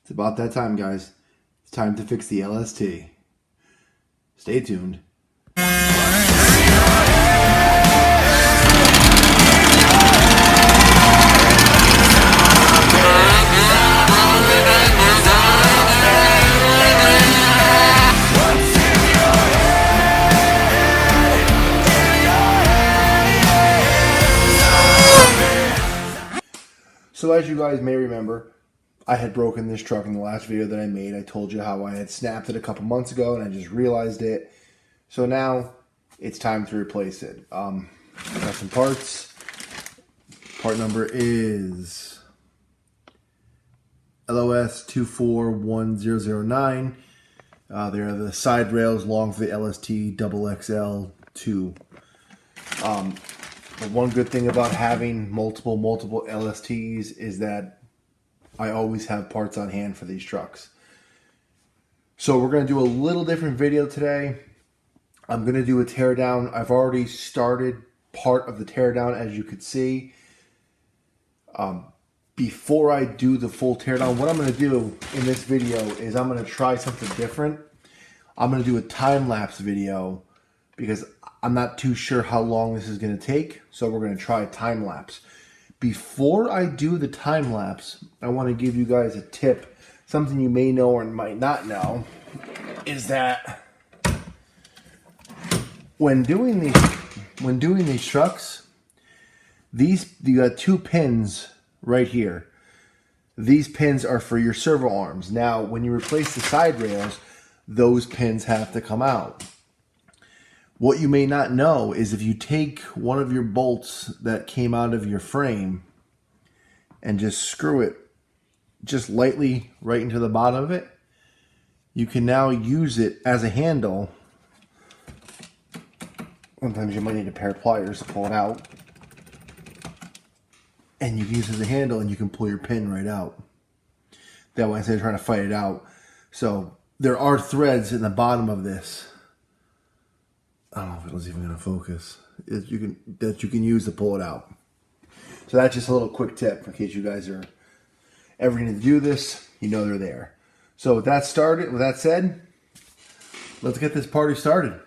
It's about that time, guys. It's time to fix the LST. Stay tuned. So as you guys may remember, I had broken this truck in the last video that I made. I told you how I had snapped it a couple months ago and I just realized it. So now it's time to replace it. Got some parts. Part number is LOS 241009. They are the side rails long for the LST XXL2. The one good thing about having multiple LSTs is that I always have parts on hand for these trucks. So we're going to do a little different video today. I'm going to do a teardown. I've already started part of the teardown, as you could see. Before I do the full teardown, what I'm going to do in this video is I'm going to try something different. I'm going to do a time-lapse video because I'm not too sure how long this is going to take. So we're going to try a time-lapse. Before I do the time-lapse, I want to give you guys a tip. Something you may know or might not know is that when doing these trucks, you got two pins right here. These pins are for your servo arms. Now, when you replace the side rails, those pins have to come out. What you may not know is if you take one of your bolts that came out of your frame and just screw it just lightly right into the bottom of it, you can now use it as a handle. Sometimes you might need a pair of pliers to pull it out. And you can use it as a handle and you can pull your pin right out. That way, instead of trying to fight it out. So there are threads in the bottom of this. I don't know if it was even going to focus. That you can use to pull it out. So that's just a little quick tip in case you guys are ever going to do this. You know they're there. So with that said, let's get this party started.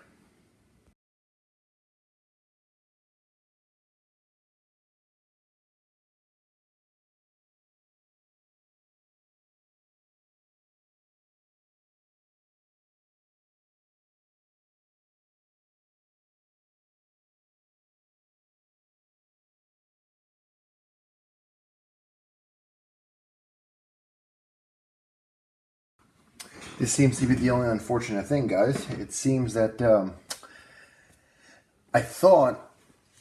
This seems to be the only unfortunate thing, guys. It seems that I thought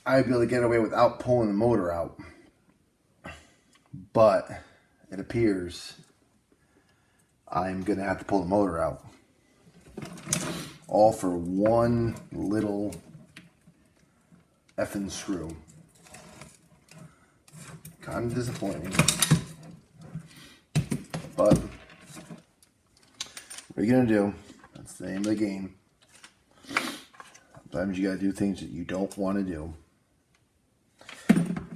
I'd be able to get away without pulling the motor out. But it appears I'm going to have to pull the motor out. All for one little effing screw. Kind of disappointing. But what are you going to do? That's the name of the game. Sometimes you got to do things that you don't want to do.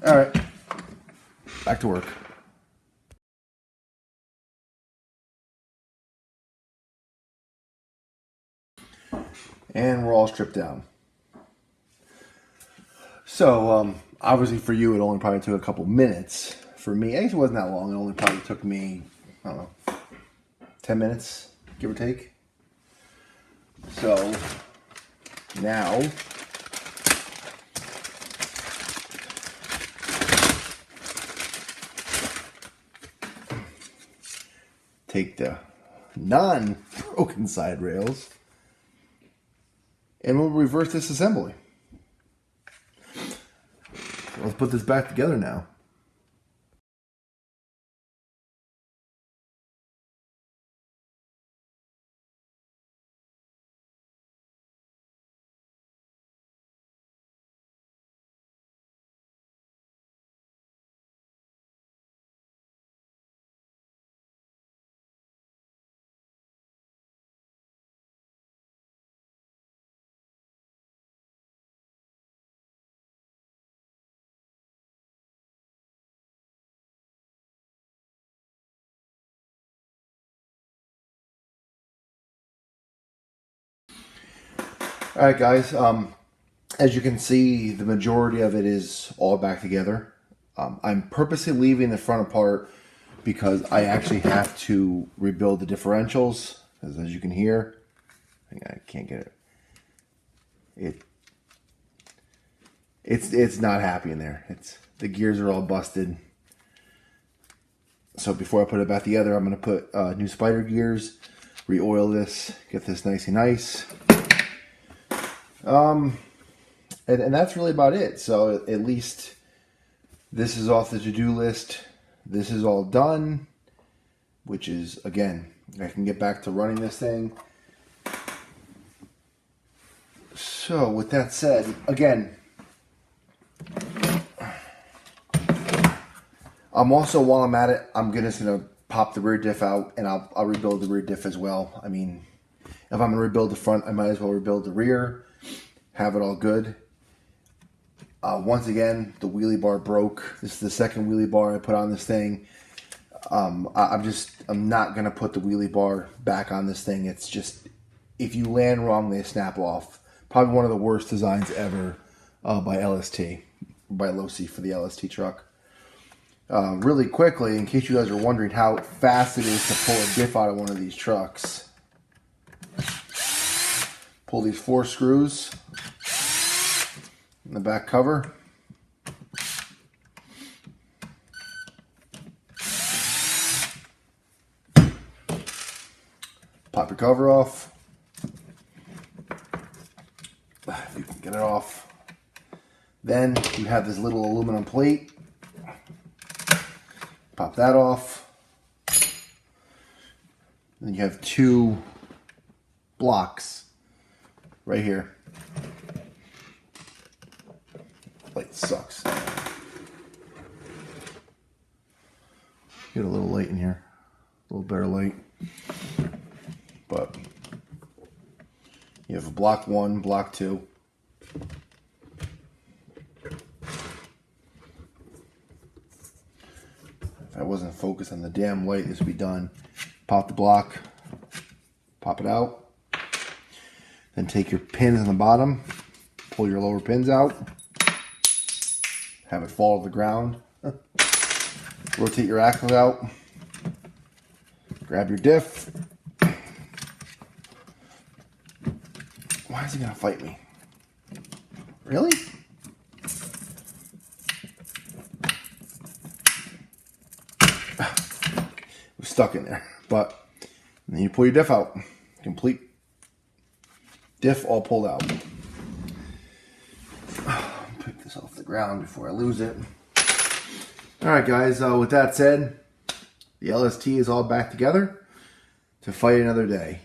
Alright. Back to work. And we're all stripped down. So, obviously for you, it only probably took a couple minutes. For me, I guess it wasn't that long. It only probably took me, I don't know, 10 minutes. Give or take. So now take the non-broken side rails and we'll reverse this assembly. Let's put this back together now. All right, guys. As you can see, the majority of it is all back together. I'm purposely leaving the front apart because I actually have to rebuild the differentials. As you can hear, I can't get it. It's not happy in there. The gears are all busted. So before I put it back together, I'm going to put new spider gears, re-oil this, get this nice and nice. And that's really about it. So at least this is off the to-do list. This is all done, which is, again, I can get back to running this thing. So with that said, again, I'm also, while I'm at it, I'm just going to pop the rear diff out and I'll rebuild the rear diff as well. I mean, if I'm going to rebuild the front, I might as well rebuild the rear, have it all good. Once again, the wheelie bar broke. This is the second wheelie bar I put on this thing. I'm not going to put the wheelie bar back on this thing. It's just, if you land wrong, they snap off. Probably one of the worst designs ever by LST, by Losi for the LST truck. Really quickly, in case you guys are wondering how fast it is to pull a diff out of one of these trucks. Pull these 4 screws in the back cover. Pop your cover off. If you can get it off. Then you have this little aluminum plate. Pop that off. Then you have 2 blocks right here. Light sucks. Get a little light in here. A little better light. But you have a block 1, block 2. If I wasn't focused on the damn light, this would be done. Pop the block, pop it out. Then take your pins on the bottom, pull your lower pins out, have it fall to the ground. Rotate your axles out, grab your diff. Why is he gonna fight me? Really? We're stuck in there. But then you pull your diff out. Complete diff all pulled out. Pick this off the ground before I lose it. Alright guys, with that said, the LST is all back together to fight another day.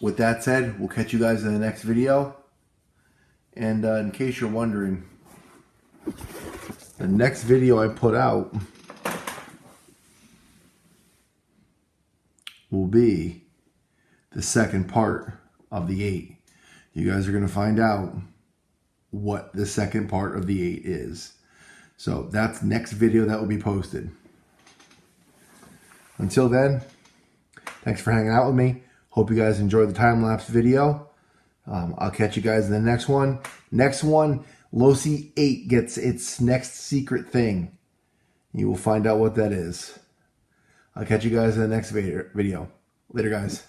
With that said, we'll catch you guys in the next video. And in case you're wondering, the next video I put out will be the second part of the 8. You guys are going to find out what the second part of the 8 is. So that's next video that will be posted. Until then, thanks for hanging out with me. Hope you guys enjoyed the time-lapse video. I'll catch you guys in the next one. Next one, Losi 8 gets its next secret thing. You will find out what that is. I'll catch you guys in the next video. Later, guys.